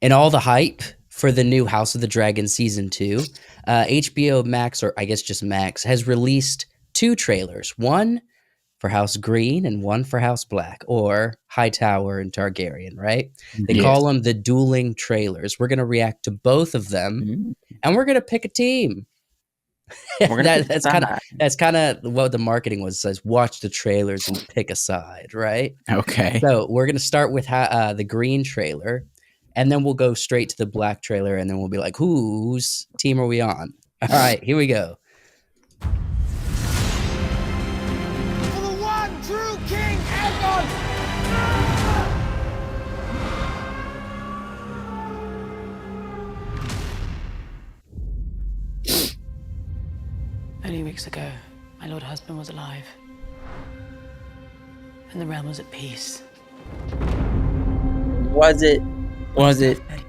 And all the hype for the new House of the Dragon season 2, HBO Max, or I guess just Max, has released 2 trailers. One for House Green and one for House Black, or Hightower and Targaryen, right? They Yes. call them the dueling trailers. We're going to react to both of them, and we're going to pick a team. That's kind of what the marketing was. Says watch the trailers and pick a side, right? Okay. So we're going to start with the green trailer, and then we'll go straight to the black trailer, and then we'll be like, whose team are we on? All right, here we go. For the one true King Aegon! Only weeks ago, my lord husband was alive. And the realm was at peace. Was it?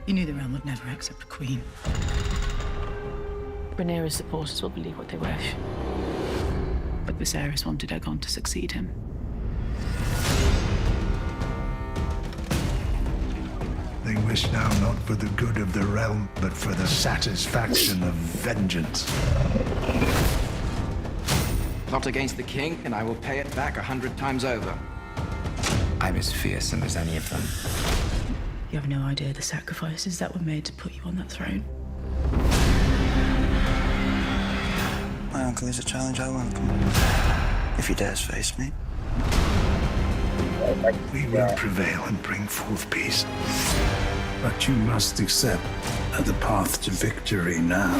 You knew the realm would never accept a queen. Rhaenyra's supporters will believe what they wish. But Viserys wanted Aegon to succeed him. They wish now not for the good of the realm, but for the satisfaction of vengeance. Plot against the king, and I will pay it back 100 times over. I'm as fearsome as any of them. You have no idea the sacrifices that were made to put you on that throne. My uncle is a challenge I welcome. If he dares face me. We will prevail and bring forth peace. But you must accept that the path to victory now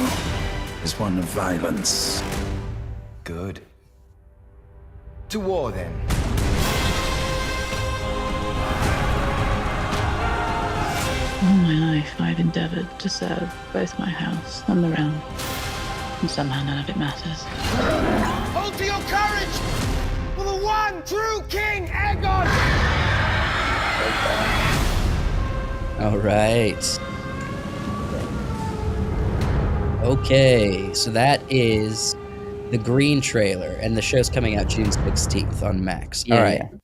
is one of violence. Good. To war, then. All my life, I've endeavored to serve both my house and the realm. And somehow none of it matters. Hold to your courage! For the one true King Aegon! All right. Okay, so that is the green trailer, and the show's coming out June 16th on Max. All right. Yeah.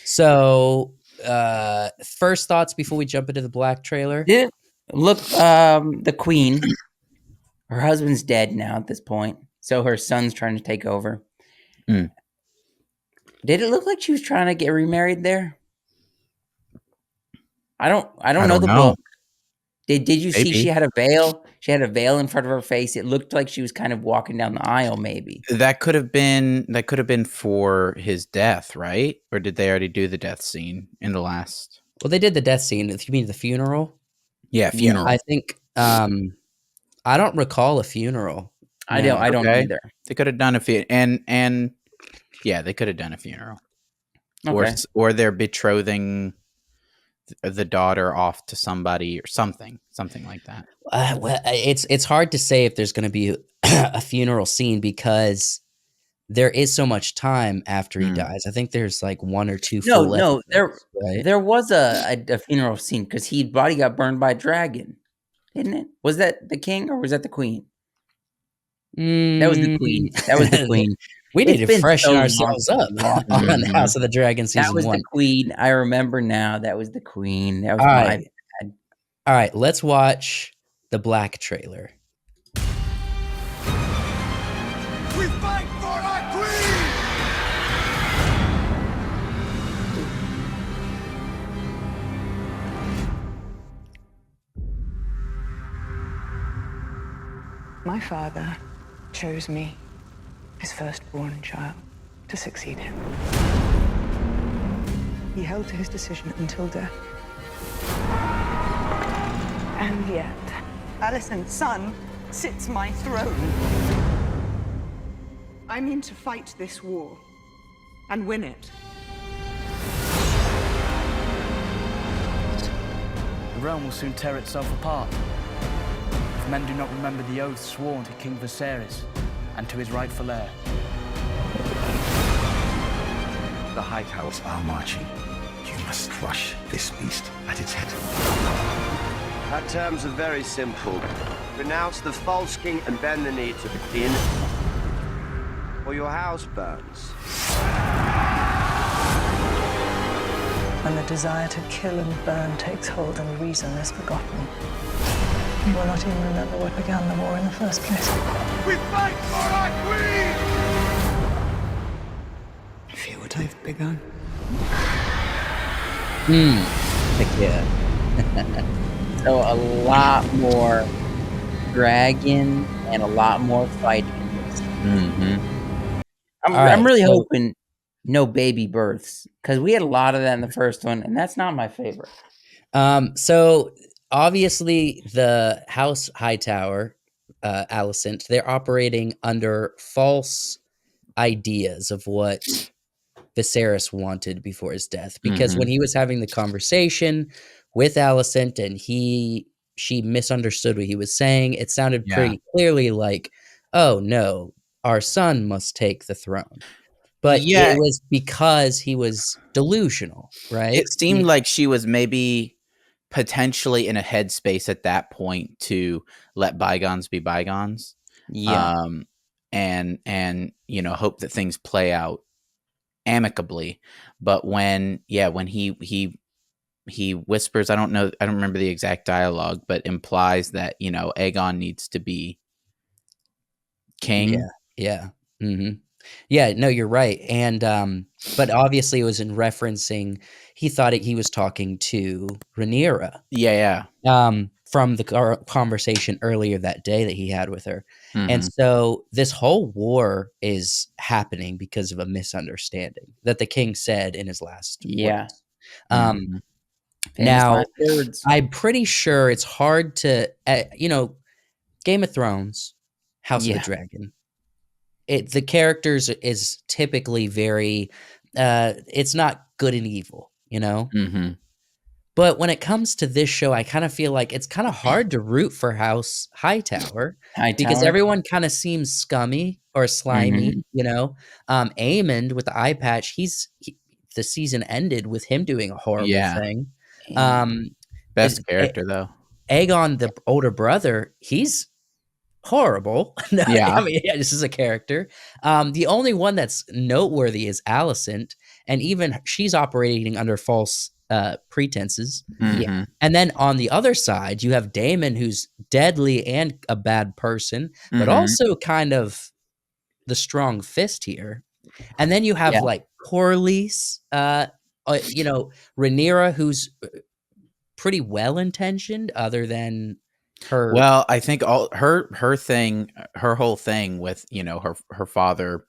So, first thoughts before we jump into the black trailer? Yeah. Look, the queen, her husband's dead now at this point, so her son's trying to take over. Did it look like she was trying to get remarried there? I don't know the book. Did you see she had a veil? She had a veil in front of her face. It looked like she was kind of walking down the aisle, maybe. That could have been for his death, right? Or did they already do the death scene in the last? Well, they did the death scene. You mean the funeral? Yeah, funeral. I think I don't recall a funeral. I don't either. They could have done a and yeah, they could have done a funeral. Okay. Or they're betrothing the daughter off to somebody or something like that. Well, it's hard to say if there's going to be a funeral scene because there is so much time after he dies. I think there's like 1 or 2 full episodes, right? There was a funeral scene because his body got burned by a dragon, didn't it? Was that the king or was that the queen? That was the queen. That was the queen. We need to freshen ourselves up on House of the Dragon season 1. That was the queen. I remember now. That was the queen. That was my bad. All right, let's watch the black trailer. We fight for our queen! My father chose me, his firstborn child, to succeed him. He held to his decision until death. And yet, Alicent's son sits my throne. I mean to fight this war and win it. The realm will soon tear itself apart. If men do not remember the oath sworn to King Viserys and to his rightful heir. The Hightowers are marching. You must crush this beast at its head. Our terms are very simple. Renounce the false king and bend the knee to the king, or your house burns. When the desire to kill and burn takes hold and reason is forgotten, we will not even remember what began the war in the first place. We fight for our queen! I feel what I've begun. Heck yeah. So a lot more dragon and a lot more fighting in this. I'm really hoping no baby births, because we had a lot of that in the first one, and that's not my favorite. So obviously the House Hightower, Alicent, they're operating under false ideas of what Viserys wanted before his death. Because when he was having the conversation with Alicent and she misunderstood what he was saying, it sounded pretty clearly like, oh no, our son must take the throne. But it was because he was delusional, right? It seemed like she was maybe potentially in a headspace at that point to let bygones be bygones. Yeah. And you know, hope that things play out amicably. But when he whispers, I don't remember the exact dialogue, but implies that, you know, Aegon needs to be king. Yeah. Yeah, no, you're right. And but obviously it was in referencing, he thought he was talking to Rhaenyra. Yeah. From the conversation earlier that day that he had with her. And Mhm. so this whole war is happening because of a misunderstanding that the king said in his last words. Famous Now, last words. I'm pretty sure it's hard to, you know, Game of Thrones, House of the Dragon. The characters is typically very, it's not good and evil, you know? But when it comes to this show, I kind of feel like it's kind of hard to root for House Hightower because everyone kind of seems scummy or slimy, you know? Aemond with the eye patch, the season ended with him doing a horrible thing. Best character though. Aegon, the older brother, he's horrible. No, Yeah. I mean, this is a character. The only one that's noteworthy is Alicent, and even she's operating under false pretenses. Mhm. And then on the other side, you have Daemon, who's deadly and a bad person, but also kind of the strong fist here. And then you have like Corlys, you know, Rhaenyra, who's pretty well intentioned, other than her. Well, I think all her whole thing with, you know, her father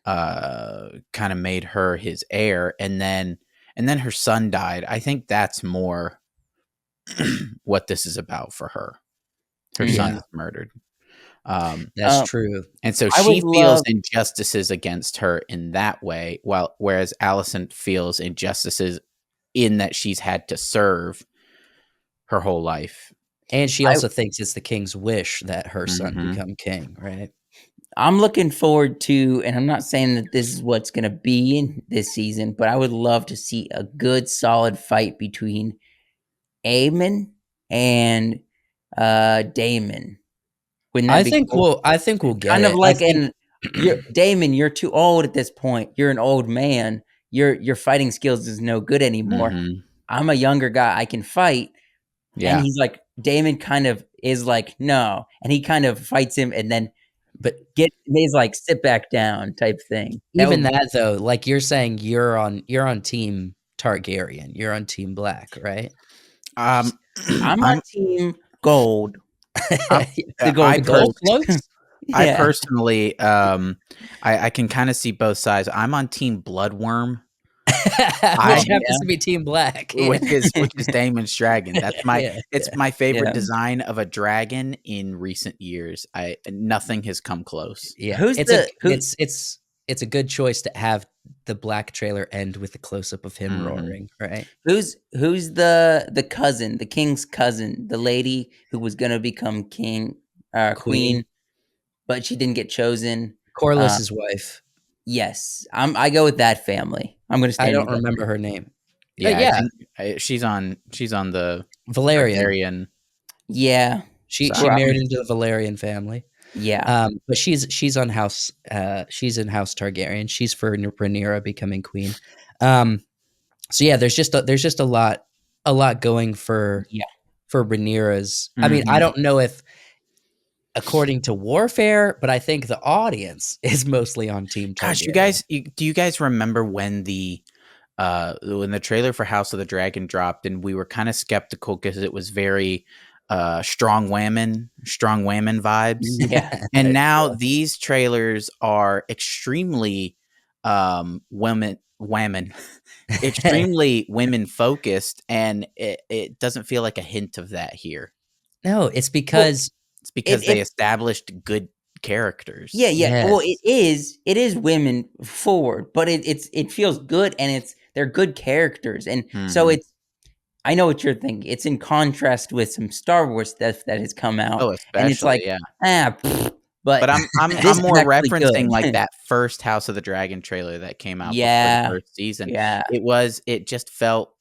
kind of made her his heir, and then her son died. I think that's more what this is about for her. Her son was murdered. That's true. And so she feels injustices against her in that way, whereas Alicent feels injustices in that she's had to serve her whole life. And she also thinks it's the king's wish that her son become king, right? I'm looking forward to, and I'm not saying that this is what's going to be in this season, but I would love to see a good, solid fight between Aemon and Daemon. I think we'll get kind of it. like Daemon, you're too old at this point. You're an old man. Your fighting skills is no good anymore. I'm a younger guy. I can fight. Yeah. And he's like, Daemon kind of is like, no. And he kind of fights him and then he's like, sit back down type thing. That though, like you're saying, you're on team Targaryen. You're on team Black, right? I'm on team Gold. The gold cloaks? I personally, I can kind of see both sides. I'm on team Bloodworm. Which happens to be team Black, which is Daemon's dragon. That's my favorite design of a dragon in recent years. Nothing has come close. Yeah, it's a good choice to have the Black trailer end with the close up of him roaring, right? Who's the cousin, the king's cousin, the lady who was gonna become queen, but she didn't get chosen? Corlys's wife. Yes, I go with that family. I'm gonna. I don't remember her name. Yeah, I think she's on the Valerian. Yeah, she married into the Valerian family. Yeah, but she's on House. She's in House Targaryen. She's for Rhaenyra becoming queen. So yeah, there's just a lot going for Yeah. Rhaenyra's. I mean, I don't know if according to Warfare, but I think the audience is mostly on Team Gosh, Targaryen. do you guys remember when the trailer for House of the Dragon dropped, and we were kind of skeptical because it was very strong women vibes. Yeah. And now these trailers are extremely women extremely women focused, and it doesn't feel like a hint of that here. No, it's Well, because It's because they it's established good characters. yeah. Well, yes. it is women forward, but it feels good, and they're good characters, and so Mhm. I know what you're thinking. It's in contrast with some Star Wars stuff that has come out, Oh, and it's especially, like, yeah. but But I'm this is more actually referencing, like, good. that first House of the Dragon trailer that came out before the Yeah. first season. Yeah. It just felt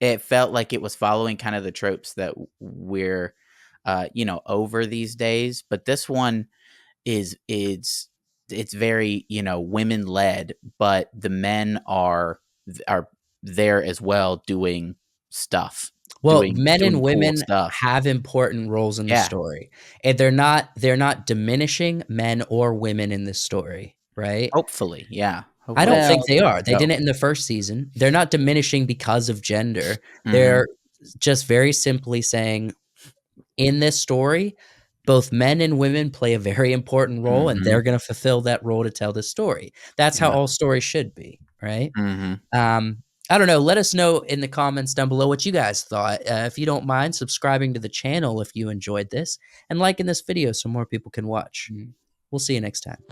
like it was following kind of the tropes that we're, over these days, but this one it's very, women-led, but the men are there as well doing stuff, Well, men and doing cool women stuff. have important roles in the Yeah. story, and they're not diminishing men or women in this story, right? Hopefully, yeah. I don't Hopefully Well, think that's they the way are. to They go. did it in the first season. They're not diminishing because of gender. Mhm. They're just very simply saying, in this story, both men and women play a very important role, and Mhm. they're gonna fulfill that role to tell this story. That's how Yeah. all stories should be, right? Mhm. I don't know. Let us know in the comments down below what you guys thought. If you don't mind subscribing to the channel if you enjoyed this, and liking this video so more people can watch. Mhm. We'll see you next time.